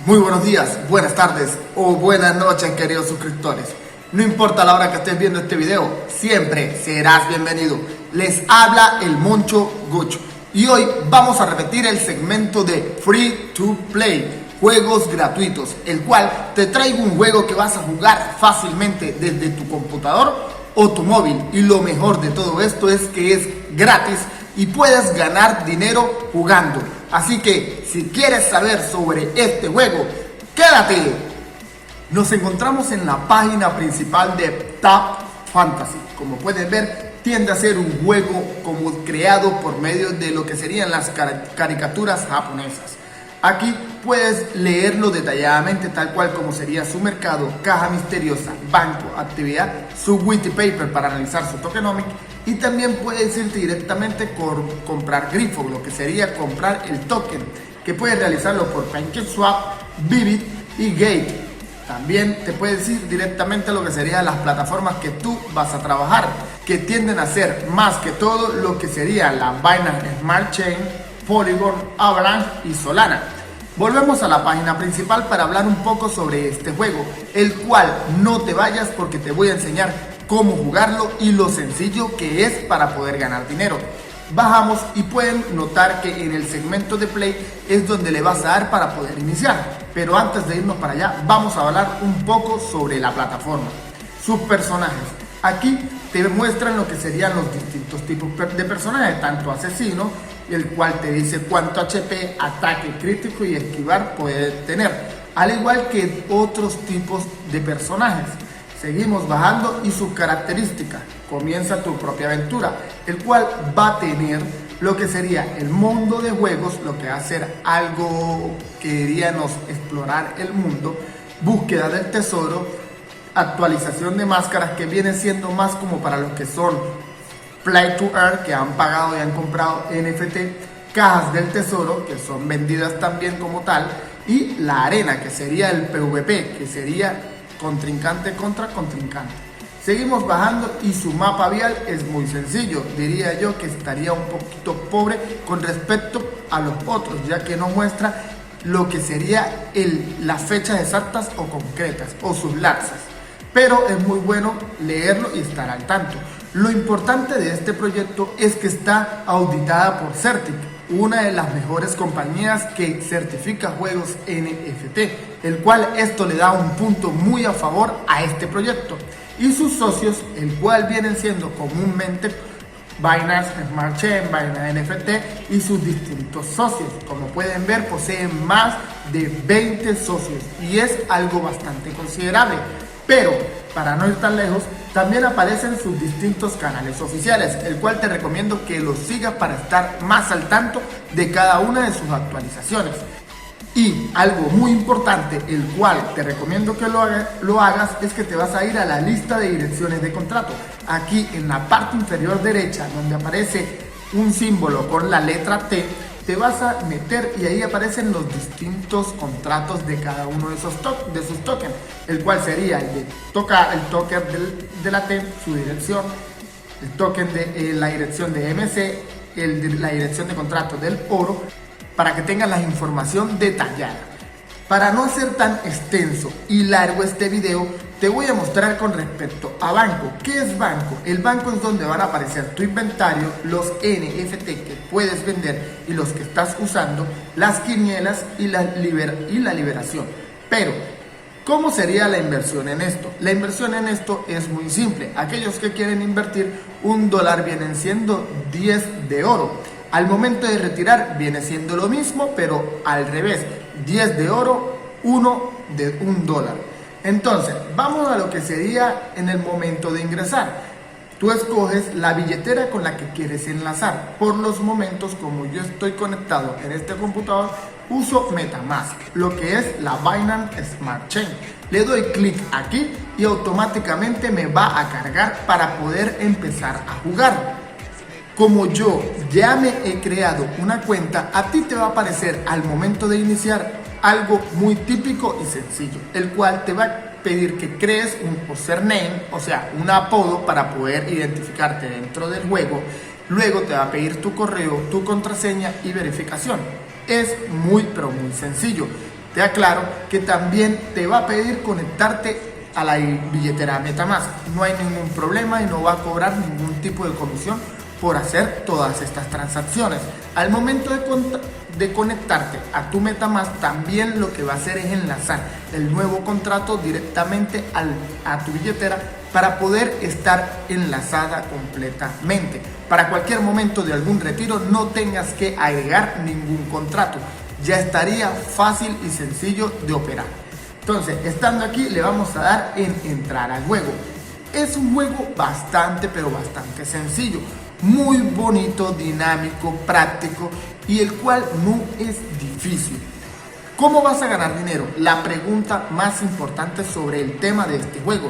Muy buenos días, buenas tardes o buenas noches, queridos suscriptores. No importa la hora que estés viendo este video, siempre serás bienvenido. Les habla el Moncho Gucho y hoy vamos a repetir el segmento de Free to Play, juegos gratuitos, el cual te traigo un juego que vas a jugar fácilmente desde tu computador o tu móvil. Y lo mejor de todo esto es que es gratis y puedes ganar dinero jugando. Así que si quieres saber sobre este juego, quédate. Nos encontramos en la página principal de Top Fantasy. Como puedes ver, tiende a ser un juego como creado por medio de lo que serían las caricaturas japonesas. Aquí puedes leerlo detalladamente tal cual como sería su mercado, caja misteriosa, banco, actividad, su wiki paper para analizar su tokenomic, y también puedes ir directamente por comprar grifo, lo que sería comprar el token, que puedes realizarlo por PancakeSwap, Vivid y Gate. También te puedes ir directamente a lo que serían las plataformas que tú vas a trabajar, que tienden a ser más que todo lo que sería la Binance Smart Chain, Polygon, Avalanche y Solana. Volvemos a la página principal para hablar un poco sobre este juego, el cual no te vayas porque te voy a enseñar cómo jugarlo y lo sencillo que es para poder ganar dinero. Bajamos y pueden notar que en el segmento de Play es donde le vas a dar para poder iniciar. Pero antes de irnos para allá, vamos a hablar un poco sobre la plataforma, sus personajes. Aquí te muestran lo que serían los distintos tipos de personajes, tanto asesino, el cual te dice cuánto HP, ataque crítico y esquivar puede tener, al igual que otros tipos de personajes. Seguimos bajando y sus características. Comienza tu propia aventura, el cual va a tener lo que sería el mundo de juegos, lo que va a ser algo que diríamos explorar el mundo, búsqueda del tesoro, actualización de máscaras, que viene siendo más como para los que son Play to Earn, que han pagado y han comprado NFT, cajas del tesoro, que son vendidas también como tal, y la arena, que sería el PvP, que sería contrincante contra contrincante. Seguimos bajando y su mapa vial es muy sencillo. Diría yo que estaría un poquito pobre con respecto a los otros, ya que no muestra lo que sería las fechas exactas o concretas o sus laxas. Pero es muy bueno leerlo y estar al tanto. Lo importante de este proyecto es que está auditada por Certic, una de las mejores compañías que certifica juegos NFT, el cual esto le da un punto muy a favor a este proyecto. Y sus socios, el cual vienen siendo comúnmente Binance Smart Chain, Binance NFT y sus distintos socios. Como pueden ver, poseen más de 20 socios y es algo bastante considerable. Pero para no ir tan lejos, también aparecen sus distintos canales oficiales, el cual te recomiendo que los sigas para estar más al tanto de cada una de sus actualizaciones. Y algo muy importante, el cual te recomiendo que lo hagas, es que te vas a ir a la lista de direcciones de contrato. Aquí en la parte inferior derecha, donde aparece un símbolo con la letra T, te vas a meter y ahí aparecen los distintos contratos de cada uno de sus tokens, el cual sería el token de la T, su dirección, el token de la dirección de MC, la dirección de contrato del oro, para que tengan la información detallada. Para no ser tan extenso y largo este video, te voy a mostrar con respecto a banco. ¿Qué es banco? El banco es donde van a aparecer tu inventario, los NFT que puedes vender y los que estás usando, las quinielas y la liberación. Pero, ¿cómo sería la inversión en esto? La inversión en esto es muy simple. Aquellos que quieren invertir $1 vienen siendo 10 de oro. Al momento de retirar viene siendo lo mismo, pero al revés, 10 de oro, 1 de $1. Entonces, vamos a lo que sería en el momento de ingresar. Tú escoges la billetera con la que quieres enlazar. Por los momentos, como yo estoy conectado en este computador, uso MetaMask, lo que es la Binance Smart Chain. Le doy clic aquí y automáticamente me va a cargar para poder empezar a jugar. Como yo ya me he creado una cuenta, a ti te va a aparecer al momento de iniciar algo muy típico y sencillo, el cual te va a pedir que crees un username, o sea, un apodo para poder identificarte dentro del juego. Luego te va a pedir tu correo, tu contraseña y verificación. Es muy pero muy sencillo. Te aclaro que también te va a pedir conectarte a la billetera MetaMask. No hay ningún problema y no va a cobrar ningún tipo de comisión por hacer todas estas transacciones. Al momento de conectarte a tu MetaMask, también lo que va a hacer es enlazar el nuevo contrato directamente a tu billetera para poder estar enlazada completamente. Para cualquier momento de algún retiro no tengas que agregar ningún contrato. Ya estaría fácil y sencillo de operar. Entonces, estando aquí, le vamos a dar en entrar al juego. Es un juego bastante, pero bastante sencillo. Muy bonito, dinámico, práctico y el cual no es difícil. ¿Cómo vas a ganar dinero? La pregunta más importante sobre el tema de este juego.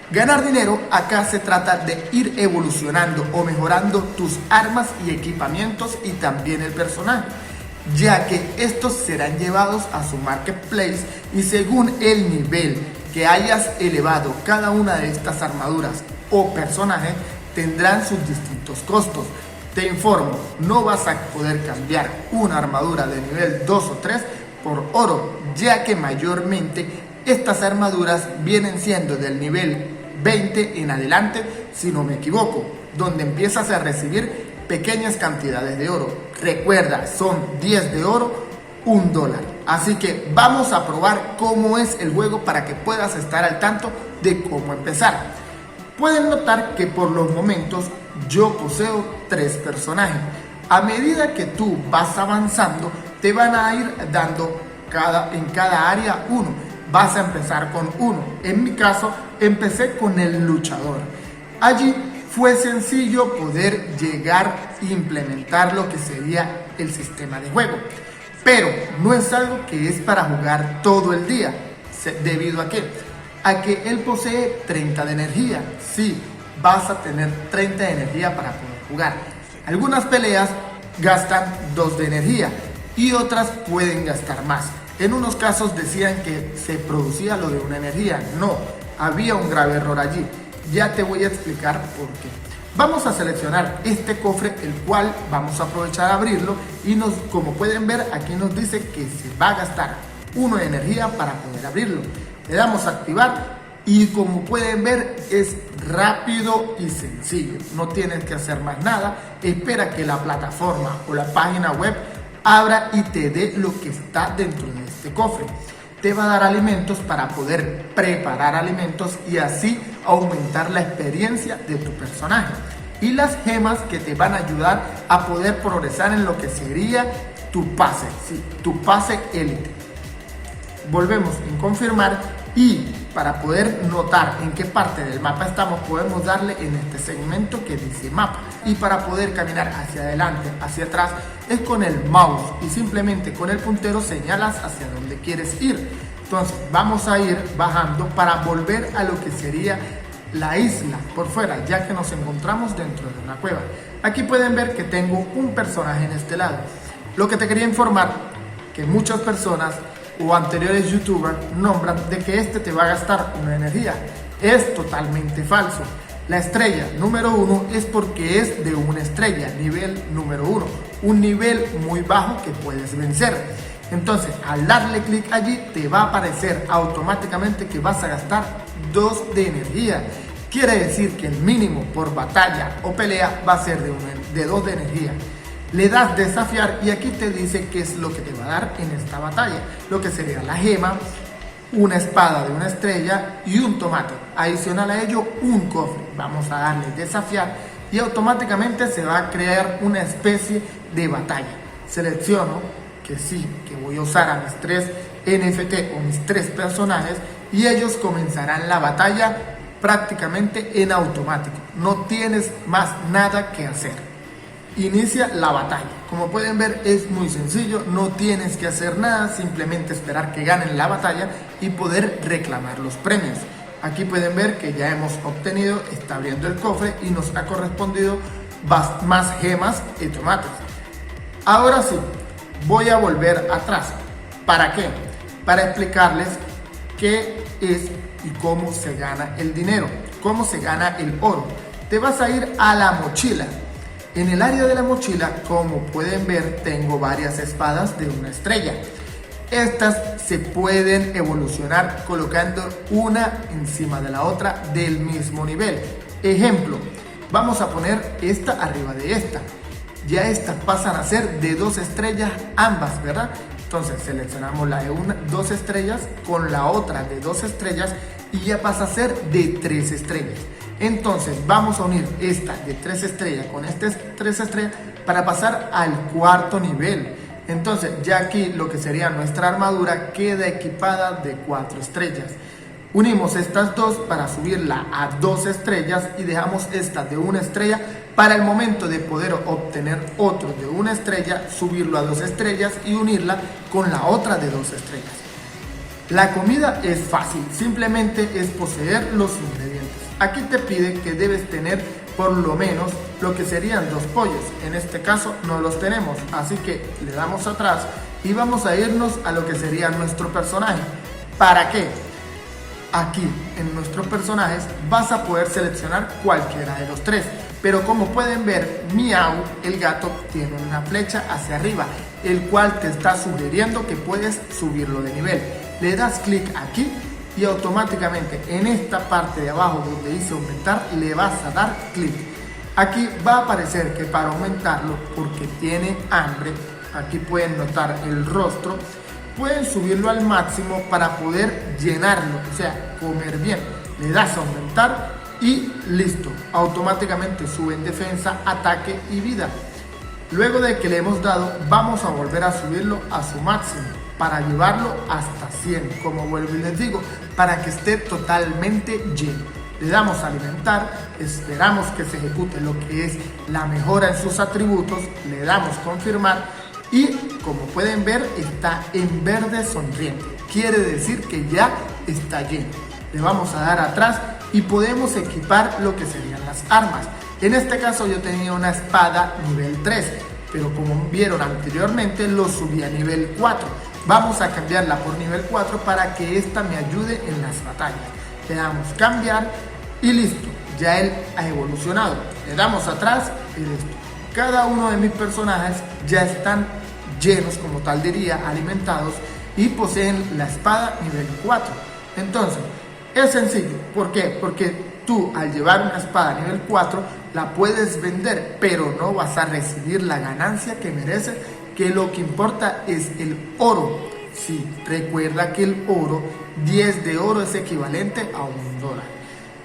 Ganar dinero acá se trata de ir evolucionando o mejorando tus armas y equipamientos y también el personaje, ya que estos serán llevados a su marketplace y según el nivel que hayas elevado cada una de estas armaduras o personajes tendrán sus distintos costos. Te informo, no vas a poder cambiar una armadura de nivel 2 o 3 por oro, ya que mayormente estas armaduras vienen siendo del nivel 20 en adelante, si no me equivoco, donde empiezas a recibir pequeñas cantidades de oro. Recuerda, son 10 de oro, $1. Así que vamos a probar cómo es el juego para que puedas estar al tanto de cómo empezar. Pueden notar que por los momentos yo poseo 3 personajes. A medida que tú vas avanzando, te van a ir dando en cada área uno. Vas a empezar con uno. En mi caso, empecé con el luchador. Allí fue sencillo poder llegar e implementar lo que sería el sistema de juego. Pero no es algo que es para jugar todo el día. ¿Debido a qué? A que él posee 30 de energía. Sí, vas a tener 30 de energía para poder jugar. Algunas peleas gastan 2 de energía y otras pueden gastar más. En unos casos decían que se producía lo de una energía. No, había un grave error allí. Ya te voy a explicar por qué. Vamos a seleccionar este cofre, el cual vamos a aprovechar a abrirlo y como pueden ver, aquí nos dice que se va a gastar 1 de energía para poder abrirlo. Le damos a activar y como pueden ver es rápido y sencillo. No tienes que hacer más nada. Espera que la plataforma o la página web abra y te dé lo que está dentro de este cofre. Te va a dar alimentos para poder preparar alimentos y así aumentar la experiencia de tu personaje. Y las gemas que te van a ayudar a poder progresar en lo que sería tu pase, ¿sí? Tu pase élite. Volvemos en confirmar y para poder notar en qué parte del mapa estamos podemos darle en este segmento que dice mapa, y para poder caminar hacia adelante, hacia atrás es con el mouse y simplemente con el puntero señalas hacia donde quieres ir. Entonces vamos a ir bajando para volver a lo que sería la isla por fuera, ya que nos encontramos dentro de una cueva. Aquí pueden ver que tengo un personaje en este lado. Lo que te quería informar, que muchas personas o anteriores youtubers nombran de que este te va a gastar una energía. Es totalmente falso. La estrella número 1 es porque es de una estrella, nivel número 1, un nivel muy bajo que puedes vencer. Entonces al darle clic allí te va a aparecer automáticamente que vas a gastar 2 de energía. Quiere decir que el mínimo por batalla o pelea va a ser de 2 de energía. Le das desafiar y aquí te dice qué es lo que te va a dar en esta batalla. Lo que sería la gema, una espada de una estrella y un tomate. Adicional a ello, un cofre. Vamos a darle desafiar y automáticamente se va a crear una especie de batalla. Selecciono que sí, que voy a usar a mis 3 NFT o mis 3 personajes y ellos comenzarán la batalla prácticamente en automático. No tienes más nada que hacer. Inicia la batalla. Como pueden ver es muy sencillo, no tienes que hacer nada, simplemente esperar que ganen la batalla y poder reclamar los premios. Aquí pueden ver que ya hemos obtenido, está abriendo el cofre y nos ha correspondido más gemas y tomates. Ahora sí, voy a volver atrás. ¿Para qué? Para explicarles qué es y cómo se gana el dinero, cómo se gana el oro. Te vas a ir a la mochila. En el área de la mochila, como pueden ver, tengo varias espadas de una estrella. Estas se pueden evolucionar colocando una encima de la otra del mismo nivel. Ejemplo, vamos a poner esta arriba de esta. Ya estas pasan a ser de 2 estrellas ambas, ¿verdad? Entonces seleccionamos la de 2 estrellas con la otra de 2 estrellas y ya pasa a ser de 3 estrellas. Entonces vamos a unir esta de 3 estrellas con esta 3 estrellas para pasar al cuarto nivel. Entonces ya aquí lo que sería nuestra armadura queda equipada de 4 estrellas. Unimos estas dos para subirla a 2 estrellas y dejamos esta de 1 estrella para el momento de poder obtener otro de 1 estrella, subirlo a 2 estrellas y unirla con la otra de 2 estrellas. La comida es fácil, simplemente es poseer los ingredientes. Aquí te pide que debes tener por lo menos lo que serían 2 pollos. En este caso no los tenemos, así que le damos atrás y vamos a irnos a lo que sería nuestro personaje. ¿Para qué? Aquí en nuestros personajes vas a poder seleccionar cualquiera de los 3, pero como pueden ver, Miau, el gato, tiene una flecha hacia arriba, el cual te está sugiriendo que puedes subirlo de nivel. Le das clic aquí y automáticamente en esta parte de abajo donde dice aumentar le vas a dar clic. Aquí va a aparecer que para aumentarlo, porque tiene hambre, aquí pueden notar el rostro, pueden subirlo al máximo para poder llenarlo, o sea, comer bien. Le das a aumentar y listo, automáticamente sube en defensa, ataque y vida. Luego de que le hemos dado, vamos a volver a subirlo a su máximo para llevarlo hasta 100, como vuelvo y les digo, para que esté totalmente lleno. Le damos a alimentar, esperamos que se ejecute lo que es la mejora en sus atributos, le damos confirmar y como pueden ver está en verde sonriente, quiere decir que ya está lleno. Le vamos a dar atrás y podemos equipar lo que serían las armas. En este caso yo tenía una espada nivel 3, pero como vieron anteriormente lo subí a nivel 4. Vamos a cambiarla por nivel 4 para que esta me ayude en las batallas. Le damos cambiar y listo, ya él ha evolucionado. Le damos atrás y listo. Cada uno de mis personajes ya están llenos, como tal diría, alimentados y poseen la espada nivel 4. Entonces, es sencillo. ¿Por qué? Porque tú al llevar una espada nivel 4 la puedes vender, pero no vas a recibir la ganancia que merece, que lo que importa es el oro. Sí, recuerda que el oro, 10 de oro es equivalente a $1.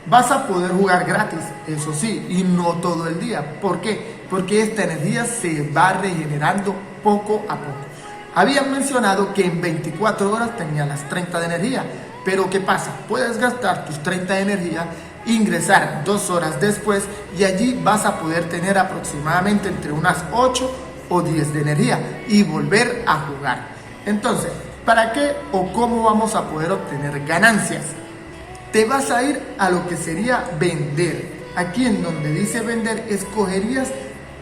Vas a poder jugar gratis, eso sí, y no todo el día. ¿Por qué? Porque esta energía se va regenerando poco a poco. Habían mencionado que en 24 horas tenía las 30 de energía, pero ¿qué pasa? Puedes gastar tus 30 de energía, ingresar 2 horas después y allí vas a poder tener aproximadamente entre unas 8 o 10 de energía y volver a jugar. Entonces, ¿para qué o cómo vamos a poder obtener ganancias? Te vas a ir a lo que sería vender. Aquí en donde dice vender, escogerías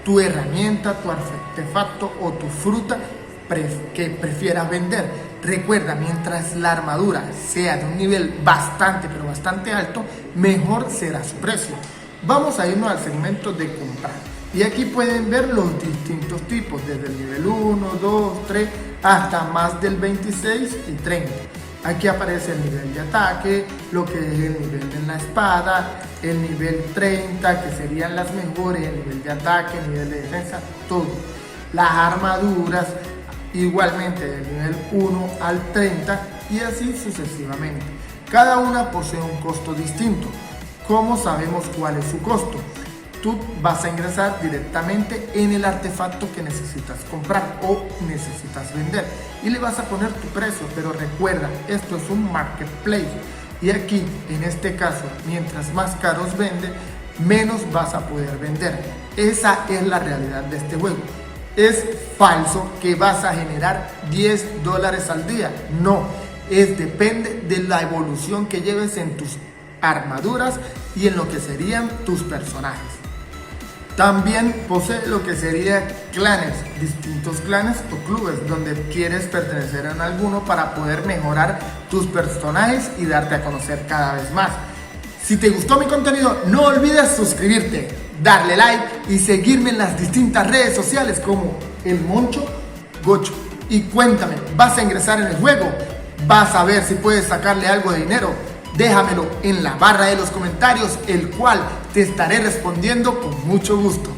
tu herramienta, tu artefacto o tu fruta que prefieras vender. Recuerda, mientras la armadura sea de un nivel bastante, pero bastante alto, mejor será su precio. Vamos a irnos al segmento de comprar. Y aquí pueden ver los distintos tipos, desde el nivel 1, 2, 3, hasta más del 26 y 30. Aquí aparece el nivel de ataque, lo que es el nivel de la espada, el nivel 30, que serían las mejores, el nivel de ataque, el nivel de defensa, todo. Las armaduras, igualmente del nivel 1 al 30 y así sucesivamente. Cada una posee un costo distinto. ¿Cómo sabemos cuál es su costo? Tú vas a ingresar directamente en el artefacto que necesitas comprar o necesitas vender y le vas a poner tu precio, pero recuerda, esto es un marketplace y aquí en este caso, mientras más caros vende, menos vas a poder vender. Esa es la realidad de este juego. Es falso que vas a generar $10 al día, no, depende de la evolución que lleves en tus armaduras y en lo que serían tus personajes. También posee lo que serían clanes, distintos clanes o clubes donde quieres pertenecer a alguno para poder mejorar tus personajes y darte a conocer cada vez más. Si te gustó mi contenido, no olvides suscribirte, darle like y seguirme en las distintas redes sociales como El Moncho Gocho. Y cuéntame, ¿vas a ingresar en el juego? ¿Vas a ver si puedes sacarle algo de dinero? Déjamelo en la barra de los comentarios, el cual te estaré respondiendo con mucho gusto.